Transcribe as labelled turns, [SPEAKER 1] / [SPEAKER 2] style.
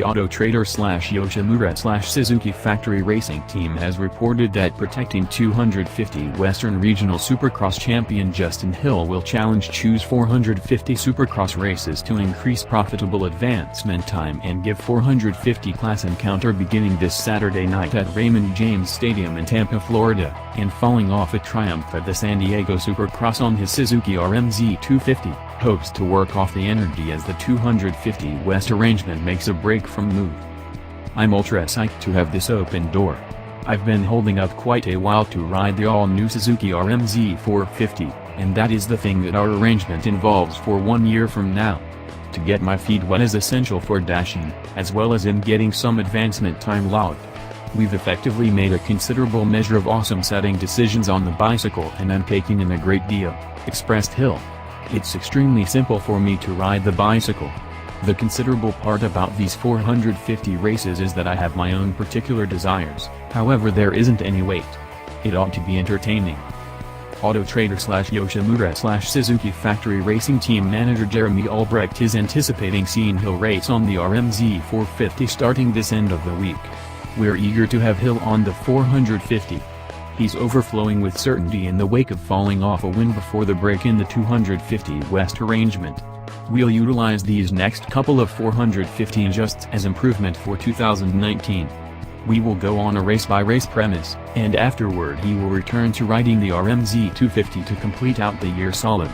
[SPEAKER 1] Auto Trader Yoshimura Suzuki Factory Racing Team has reported that protecting 250 Western Regional Supercross champion Justin Hill will choose 450 Supercross races to increase profitable advancement time and give 450 class encounter beginning this Saturday night at Raymond James Stadium in Tampa, Florida, and following off a triumph at the San Diego Supercross on his Suzuki Z450, hopes to work off the energy as the 250 West arrangement makes a break from move. "I'm ultra psyched to have this open door. I've been holding up quite a while to ride the all-new Suzuki Z450, and that is the thing that our arrangement involves for 1 year from now. To get my feet wet is essential for dashing, as well as in getting some advancement time logged. We've effectively made a considerable measure of awesome setting decisions on the bicycle and I'm taking in a great deal," expressed Hill. "It's extremely simple for me to ride the bicycle. The considerable part about these 450 races is that I have my own particular desires, however there isn't any weight. It ought to be entertaining." Auto Trader Yoshimura Suzuki Factory Racing Team manager Jeremy Albrecht is anticipating seeing Hill race on the Z450 starting this end of the week. "We're eager to have Hill on the 450. He's overflowing with certainty in the wake of falling off a win before the break in the 250 West arrangement. We'll utilize these next couple of 450 just as improvement for 2019. We will go on a race-by-race premise, and afterward he will return to riding the Z250 to complete out the year solid."